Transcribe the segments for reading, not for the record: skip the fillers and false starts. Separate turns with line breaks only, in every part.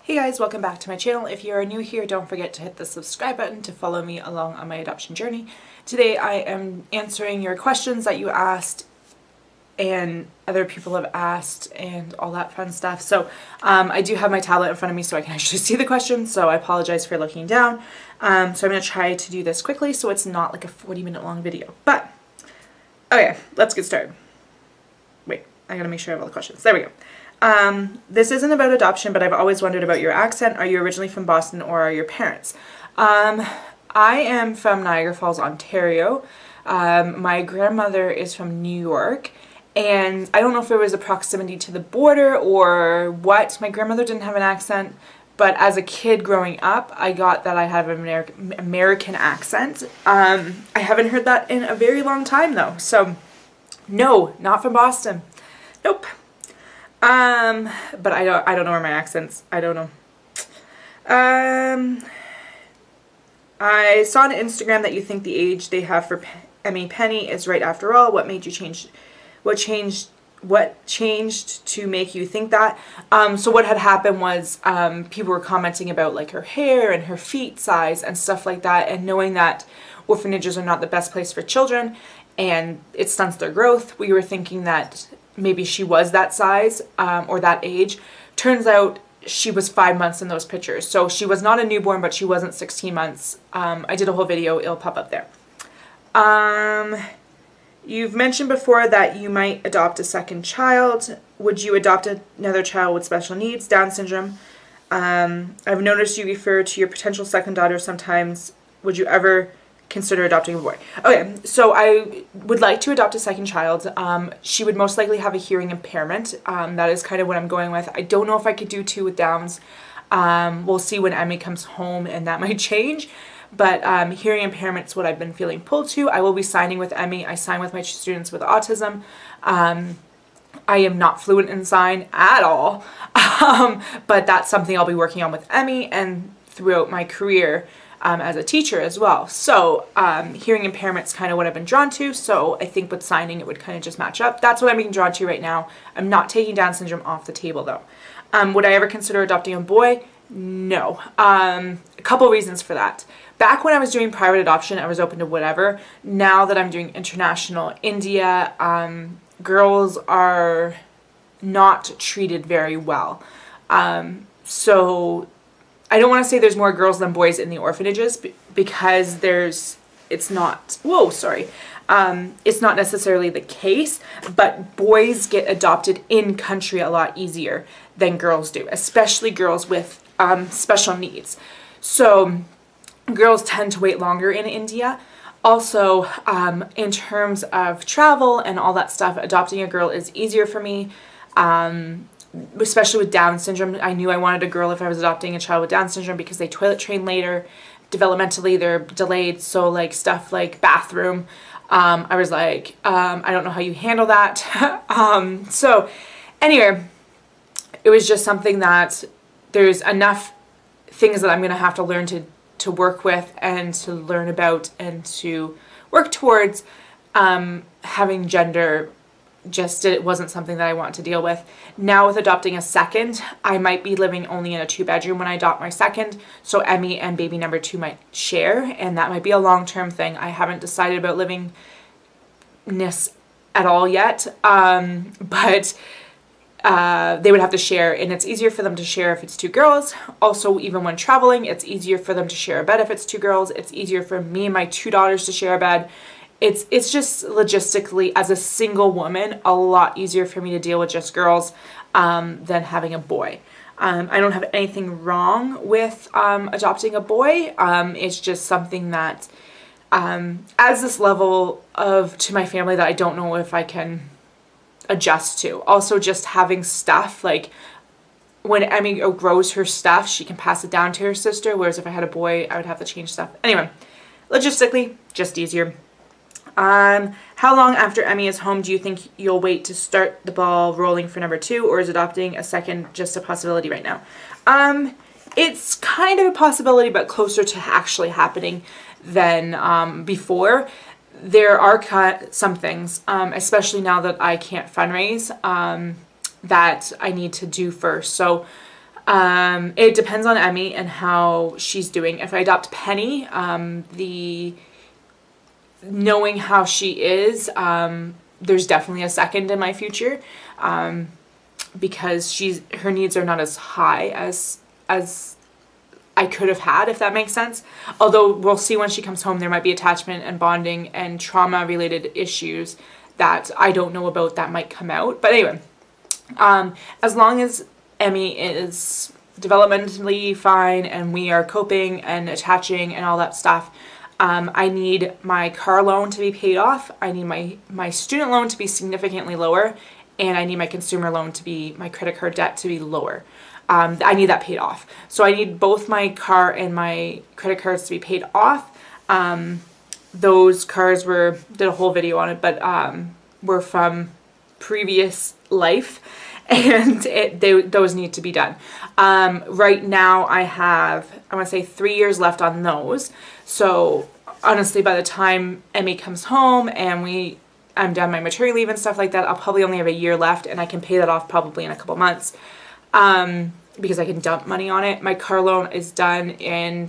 Hey guys, welcome back to my channel. If you are new here, don't forget to hit the subscribe button to follow me along on my adoption journey. Today I am answering your questions that you asked and other people have asked and all that fun stuff. So I do have my tablet in front of me so I can actually see the questions, so I apologize for looking down. So I'm going to try to do this quickly so it's not like a 40-minute long video. But, okay, let's get started. Wait, I gotta make sure I have all the questions. There we go. This isn't about adoption, but I've always wondered about your accent. Are you originally from Boston or are your parents? I am from Niagara Falls, Ontario. My grandmother is from New York, and I don't know if it was a proximity to the border or what. My grandmother didn't have an accent, but as a kid growing up, I got that I have an American accent. I haven't heard that in a very long time though, so no, not from Boston. Nope. But I don't know where my accent's. I don't know. I saw on Instagram that you think the age they have for Emmy Penny is right after all. What made you change? What changed to make you think that? So what had happened was, people were commenting about like her hair and her feet size and stuff like that, and knowing that orphanages are not the best place for children and it stunts their growth, we were thinking that maybe she was that size or that age. Turns out she was 5 months in those pictures. So she was not a newborn, but she wasn't 16 months. I did a whole video, it'll pop up there. You've mentioned before that you might adopt a second child. Would you adopt another child with special needs, Down syndrome? I've noticed you refer to your potential second daughter sometimes. Would you ever consider adopting a boy? Okay, so I would like to adopt a second child. She would most likely have a hearing impairment. That is kind of what I'm going with. I don't know if I could do two with Downs. We'll see when Emmy comes home and that might change. But hearing impairment is what I've been feeling pulled to. I will be signing with Emmy. I sign with my students with autism. I am not fluent in sign at all. But that's something I'll be working on with Emmy and throughout my career as a teacher as well. So hearing impairment is kind of what I've been drawn to, so I think with signing it would kind of just match up. That's what I'm being drawn to right now. I'm not taking Down syndrome off the table though. Would I ever consider adopting a boy? No. A couple reasons for that. Back when I was doing private adoption, I was open to whatever. Now that I'm doing international, India, girls are not treated very well. So I don't want to say there's more girls than boys in the orphanages because it's not necessarily the case, but boys get adopted in country a lot easier than girls do, especially girls with special needs. So girls tend to wait longer in India. Also, in terms of travel and all that stuff, adopting a girl is easier for me. Especially with Down syndrome. I knew I wanted a girl if I was adopting a child with Down syndrome because they toilet train later. Developmentally, they're delayed. So like stuff like bathroom, I was like, I don't know how you handle that. So anyway, it was just something that there's enough things that I'm going to have to learn to work with and to learn about and to work towards. Having gender it wasn't something that I want to deal with. Now with adopting a second, I might be living only in a 2-bedroom when I adopt my second, so Emmy and baby number 2 might share, and that might be a long-term thing. I haven't decided about living-ness at all yet, but they would have to share, and it's easier for them to share if it's 2 girls. Also, even when traveling, it's easier for them to share a bed if it's 2 girls. It's easier for me and my 2 daughters to share a bed. It's just logistically, as a single woman, a lot easier for me to deal with just girls than having a boy. I don't have anything wrong with adopting a boy. It's just something that adds this level to my family that I don't know if I can adjust to. Also, just having stuff, like when Emmy grows her stuff, she can pass it down to her sister, whereas if I had a boy, I would have to change stuff. Anyway, logistically, just easier. How long after Emmy is home do you think you'll wait to start the ball rolling for number 2, or is adopting a second just a possibility right now? It's kind of a possibility, but closer to actually happening than before. There are some things, especially now that I can't fundraise, that I need to do first. So It depends on Emmy and how she's doing. If I adopt Penny, knowing how she is, there's definitely a second in my future, because her needs are not as high as I could have had, if that makes sense. Although we'll see when she comes home, there might be attachment and bonding and trauma related issues that I don't know about that might come out. But anyway, as long as Emmy is developmentally fine and we are coping and attaching and all that stuff, I need my car loan to be paid off. I need my student loan to be significantly lower, and I need my consumer loan to be, my credit card debt to be lower. I need that paid off. So I need both my car and my credit cards to be paid off. Those cars did a whole video on it, but were from previous life, and those need to be done. Right now I want to say 3 years left on those. So honestly, by the time Emmy comes home and I'm done my maternity leave and stuff like that, I'll probably only have a year left, and I can pay that off probably in a couple months. Because I can dump money on it. My car loan is done in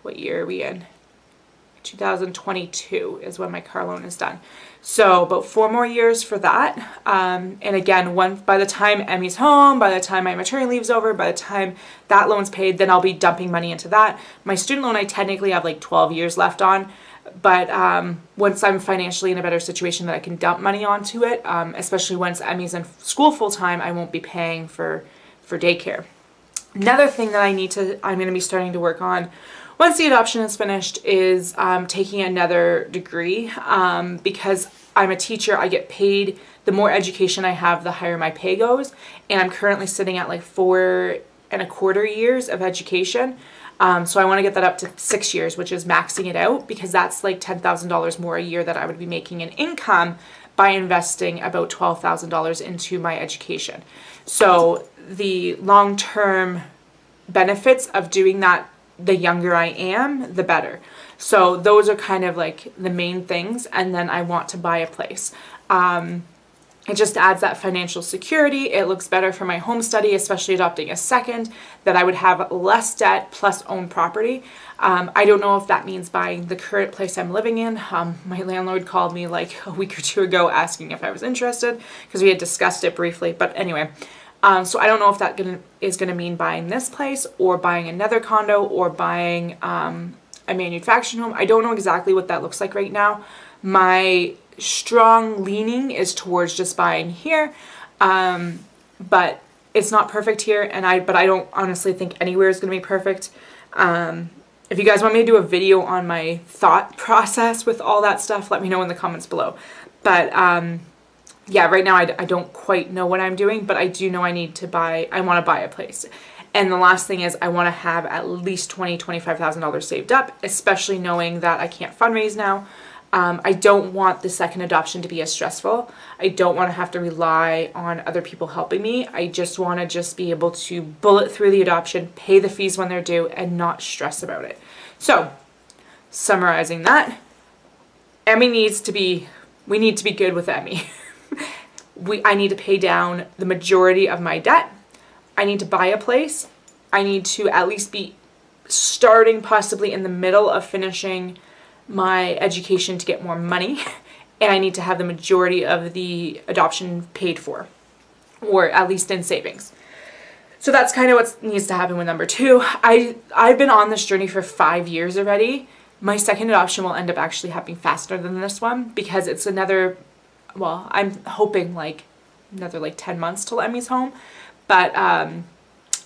what year are we in? 2022 is when my car loan is done. So about 4 more years for that. And again, by the time Emmy's home, by the time my maternity leave's over, by the time that loan's paid, then I'll be dumping money into that. My student loan, I technically have like 12 years left on. But once I'm financially in a better situation that I can dump money onto it, especially once Emmy's in school full-time, I won't be paying for daycare. Another thing that I'm going to be starting to work on once the adoption is finished is taking another degree. Because I'm a teacher, I get paid. The more education I have, the higher my pay goes. And I'm currently sitting at like 4.25 years of education. So I want to get that up to 6 years, which is maxing it out, because that's like $10,000 more a year that I would be making in income by investing about $12,000 into my education. So the long-term benefits of doing that, the younger I am, the better. So those are kind of like the main things. And then I want to buy a place. It just adds that financial security. It looks better for my home study, especially adopting a second, that I would have less debt plus own property. I don't know if that means buying the current place I'm living in. My landlord called me like a week or two ago asking if I was interested, because we had discussed it briefly. But anyway, so I don't know if that is going to mean buying this place or buying another condo or buying a manufactured home. I don't know exactly what that looks like right now. My strong leaning is towards just buying here, but it's not perfect here, but I don't honestly think anywhere is going to be perfect. If you guys want me to do a video on my thought process with all that stuff, let me know in the comments below. But yeah, right now I don't quite know what I'm doing, but I do know I want to buy a place. And the last thing is I want to have at least $25,000 saved up, especially knowing that I can't fundraise now. I don't want the second adoption to be as stressful. I don't want to have to rely on other people helping me. I just want to be able to bullet through the adoption, pay the fees when they're due, and not stress about it. So, summarizing that, we need to be good with Emmy. I need to pay down the majority of my debt. I need to buy a place. I need to at least be starting possibly in the middle of finishing my education to get more money, and I need to have the majority of the adoption paid for, or at least in savings. So that's kind of what needs to happen with number 2. I've been on this journey for 5 years already. My second adoption will end up actually happening faster than this one, because it's another, well, I'm hoping like another like 10 months till Emmy's home, but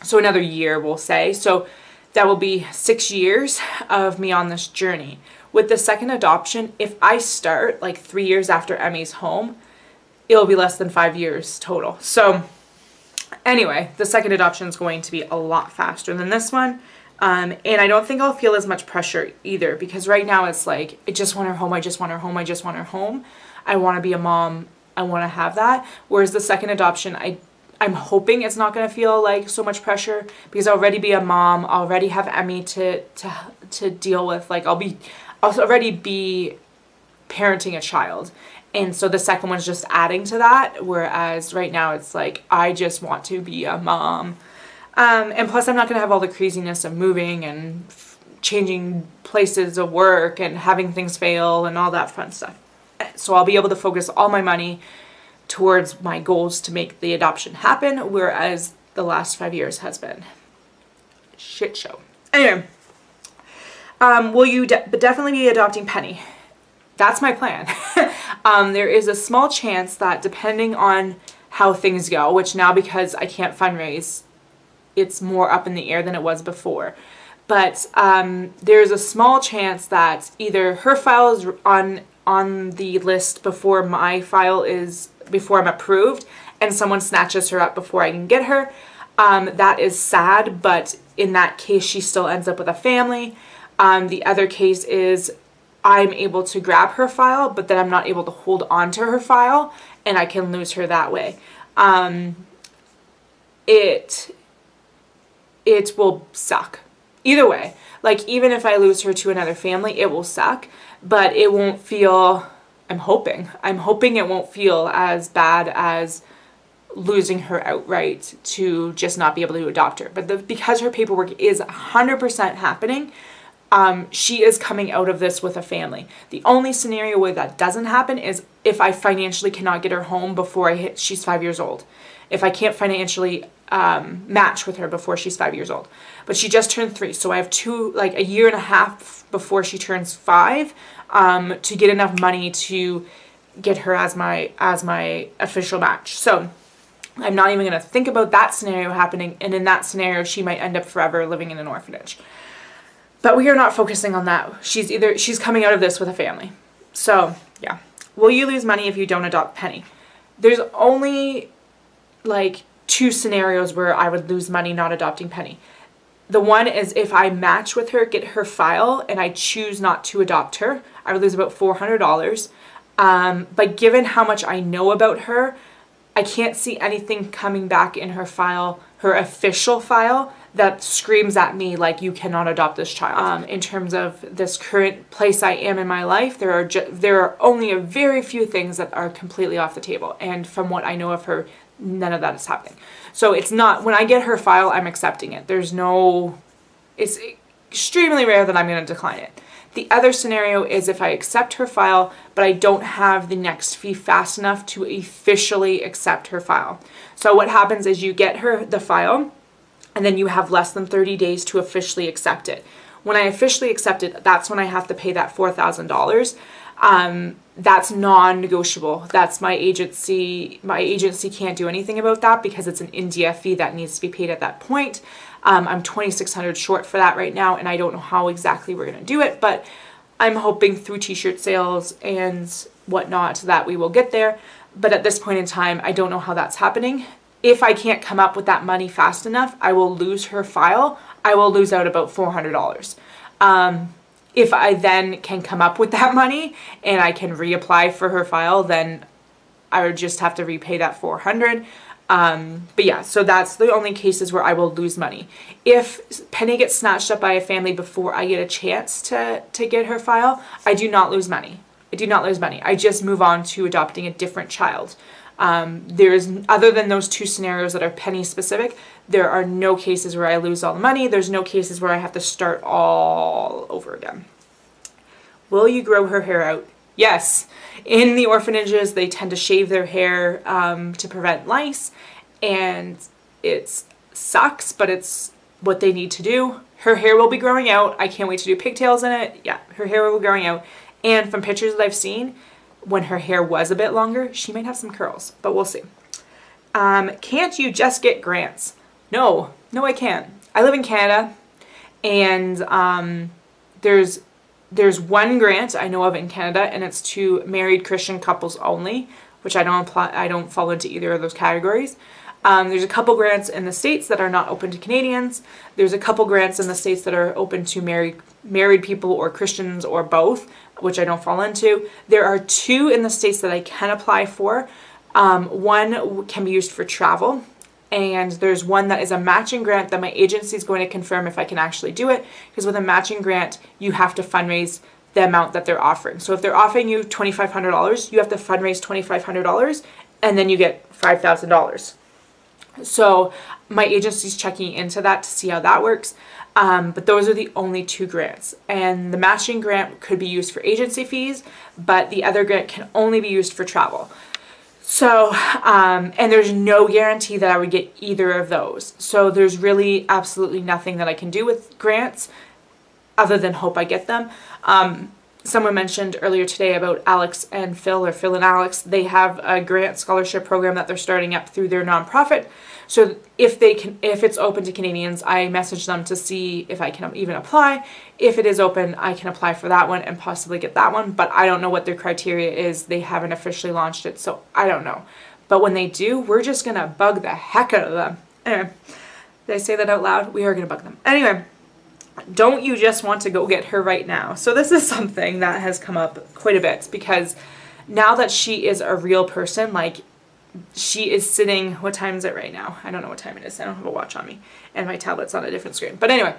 so another year we'll say. So that will be 6 years of me on this journey. With the second adoption, if I start like 3 years after Emmy's home, it'll be less than 5 years total. So anyway, the second adoption is going to be a lot faster than this one. And I don't think I'll feel as much pressure either, because right now it's like, I just want her home, I just want her home, I just want her home. I want to be a mom, I want to have that. Whereas the second adoption, I'm hoping it's not going to feel like so much pressure, because I'll already be a mom, I'll already have Emmy to deal with. Like I'll already be parenting a child, And so the second one's just adding to that, whereas right now it's like, I just want to be a mom. And plus I'm not going to have all the craziness of moving and changing places of work and having things fail and all that fun stuff. So I'll be able to focus all my money towards my goals to make the adoption happen, whereas the last 5 years has been a shit show. Anyway, will you definitely be adopting Penny? That's my plan. There is a small chance that depending on how things go, which now because I can't fundraise, it's more up in the air than it was before. But there's a small chance that either her file is on the list before my file is, before I'm approved, and someone snatches her up before I can get her. That is sad, but in that case she still ends up with a family. The other case is I'm able to grab her file, but then I'm not able to hold on to her file, and I can lose her that way. It will suck. Either way, like even if I lose her to another family, it will suck, but it won't feel, I'm hoping it won't feel as bad as losing her outright to just not be able to adopt her. But because her paperwork is 100% happening, she is coming out of this with a family. The only scenario where that doesn't happen is if I financially cannot get her home before she's 5 years old. If I can't financially match with her before she's 5 years old. But she just turned 3, so I have a year and a half before she turns 5 to get enough money to get her as my official match. So I'm not even going to think about that scenario happening, and in that scenario she might end up forever living in an orphanage. But we are not focusing on that. She's coming out of this with a family. So yeah. Will you lose money if you don't adopt Penny? There's only like 2 scenarios where I would lose money not adopting Penny. The one is if I match with her, get her file, and I choose not to adopt her, I would lose about $400. But given how much I know about her, I can't see anything coming back in her file, her official file, that screams at me like you cannot adopt this child. In terms of this current place I am in my life, there are only a very few things that are completely off the table. And from what I know of her, none of that is happening. So it's not, when I get her file, I'm accepting it. It's extremely rare that I'm going to decline it. The other scenario is if I accept her file, but I don't have the next fee fast enough to officially accept her file. So what happens is you get the file, and then you have less than 30 days to officially accept it. When I officially accept it, that's when I have to pay that $4,000. That's non-negotiable. That's my agency. My agency can't do anything about that because it's an India fee that needs to be paid at that point. I'm $2,600 short for that right now, and I don't know how exactly we're going to do it, but I'm hoping through t-shirt sales and whatnot that we will get there. But at this point in time, I don't know how that's happening. If I can't come up with that money fast enough, I will lose her file. I will lose out about $400. If I then can come up with that money and I can reapply for her file, then I would just have to repay that $400. But yeah, so that's the only cases where I will lose money. If Penny gets snatched up by a family before I get a chance to get her file, I do not lose money. I do not lose money. I just move on to adopting a different child. Other than those 2 scenarios that are Penny specific, there are no cases where I lose all the money. There's no cases where I have to start all over again. Will you grow her hair out? Yes. In the orphanages, they tend to shave their hair to prevent lice, and it sucks, but it's what they need to do. Her hair will be growing out. I can't wait to do pigtails in it. Yeah, her hair will be growing out. And from pictures that I've seen, when her hair was a bit longer, she might have some curls, but we'll see. Can't you just get grants? No, I can't. I live in Canada, and there's one grant I know of in Canada, and it's to married Christian couples only, which I don't fall into either of those categories. There's a couple grants in the States that are not open to Canadians. There's a couple grants in the States that are open to married people or Christians or both, which I don't fall into. There are 2 in the States that I can apply for. One can be used for travel, and there's one that is a matching grant that my agency is going to confirm if I can actually do it, because with a matching grant, you have to fundraise the amount that they're offering. So if they're offering you $2,500, you have to fundraise $2,500 and then you get $5,000. So my agency's checking into that to see how that works. But those are the only 2 grants. And the matching grant could be used for agency fees, but the other grant can only be used for travel. So, and there's no guarantee that I would get either of those. So there's really absolutely nothing that I can do with grants other than hope I get them. Someone mentioned earlier today about Alex and Phil, or Phil and Alex. They have a grant scholarship program that they're starting up through their nonprofit. So if it's open to Canadians, I message them to see if I can even apply. If it is open, I can apply for that one and possibly get that one. But I don't know what their criteria is. They haven't officially launched it, so I don't know. But when they do, we're just going to bug the heck out of them. Anyway, did I say that out loud? We are going to bug them. Anyway. Don't you just want to go get her right now? So this is something that has come up quite a bit, because now that she is a real person, like she is sitting, what time is it right now? I don't know what time it is. I don't have a watch on me and my tablet's on a different screen. But anyway,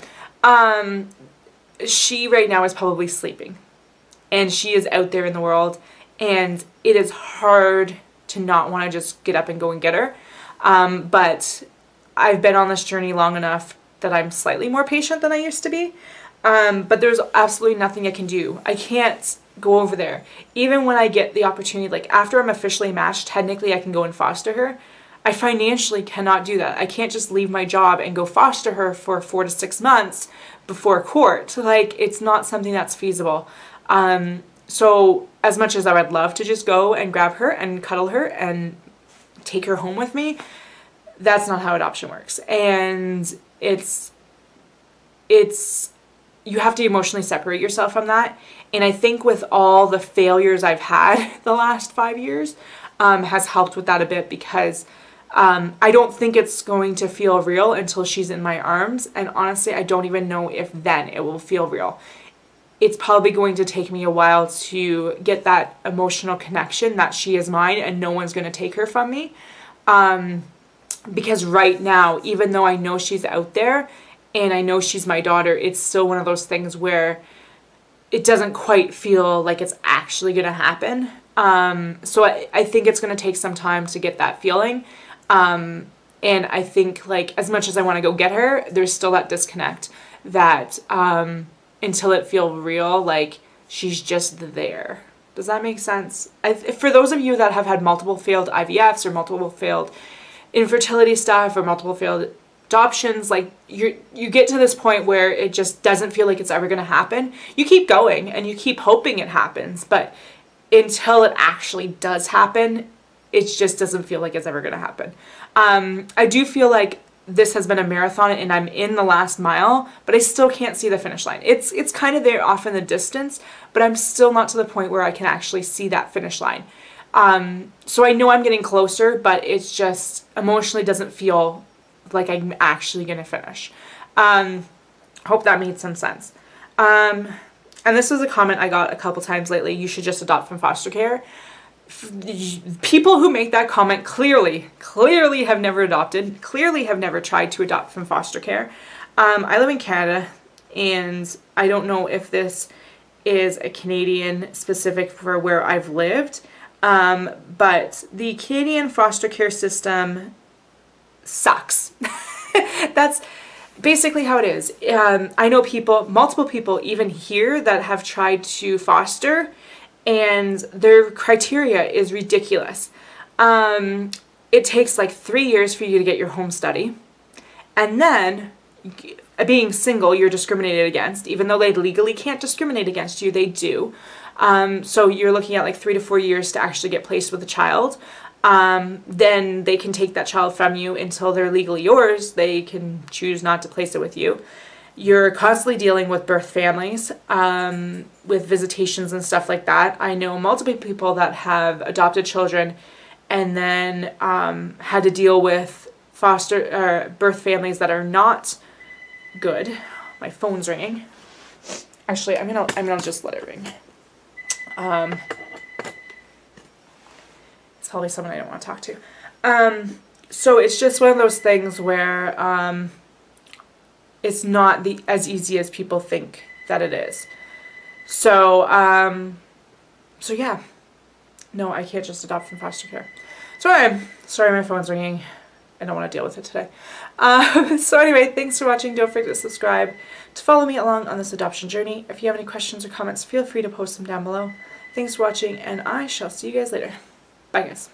she right now is probably sleeping and she is out there in the world, and it is hard to not want to just get up and go and get her. But I've been on this journey long enough that I'm slightly more patient than I used to be. But there's absolutely nothing I can do. I can't go over there. Even when I get the opportunity, like after I'm officially matched, technically I can go and foster her. I financially cannot do that. I can't just leave my job and go foster her for 4 to 6 months before court. Like, it's not something that's feasible. So as much as I would love to just go and grab her and cuddle her and take her home with me, that's not how adoption works. And it's you have to emotionally separate yourself from that. And I think with all the failures I've had the last 5 years has helped with that a bit, because I don't think it's going to feel real until she's in my arms. And honestly, I don't even know if then it will feel real. It's probably going to take me a while to get that emotional connection that she is mine and no one's going to take her from me. Because right now, even though I know she's out there and I know she's my daughter, it's still one of those things where it doesn't quite feel like it's actually going to happen. So I think it's going to take some time to get that feeling. And I think, like, as much as I want to go get her, there's still that disconnect that until it feels real, like, she's just there. Does that make sense? For those of you that have had multiple failed IVFs or multiple failed infertility stuff or multiple failed adoptions, like, you get to this point where it just doesn't feel like it's ever going to happen. You keep going and you keep hoping it happens, but until it actually does happen, it just doesn't feel like it's ever going to happen. I do feel like this has been a marathon and I'm in the last mile, but I still can't see the finish line. It's kind of there off in the distance, but I'm still not to the point where I can actually see that finish line. So I know I'm getting closer, but it's just emotionally doesn't feel like I'm actually going to finish. Hope that made some sense. And this is a comment I got a couple times lately: you should just adopt from foster care. People who make that comment clearly have never adopted, clearly have never tried to adopt from foster care. I live in Canada, and I don't know if this is a Canadian specific for where I've lived, but the Canadian foster care system sucks. That's basically how it is. I know multiple people even here that have tried to foster, and their criteria is ridiculous. It takes like 3 years for you to get your home study, and then being single, you're discriminated against. Even though they legally can't discriminate against you, they do. So you're looking at like 3 to 4 years to actually get placed with a child. Then they can take that child from you until they're legally yours. They can choose not to place it with you. You're constantly dealing with birth families, with visitations and stuff like that. I know multiple people that have adopted children and then had to deal with birth families that are not good. My phone's ringing. Actually, I'm gonna just let it ring. It's probably someone I don't want to talk to. So it's just one of those things where it's not as easy as people think that it is. So, so yeah. No, I can't just adopt from foster care. Sorry my phone's ringing. I don't want to deal with it today. So anyway, thanks for watching. Don't forget to subscribe to follow me along on this adoption journey. If you have any questions or comments, feel free to post them down below. Thanks for watching, and I shall see you guys later. Bye, guys.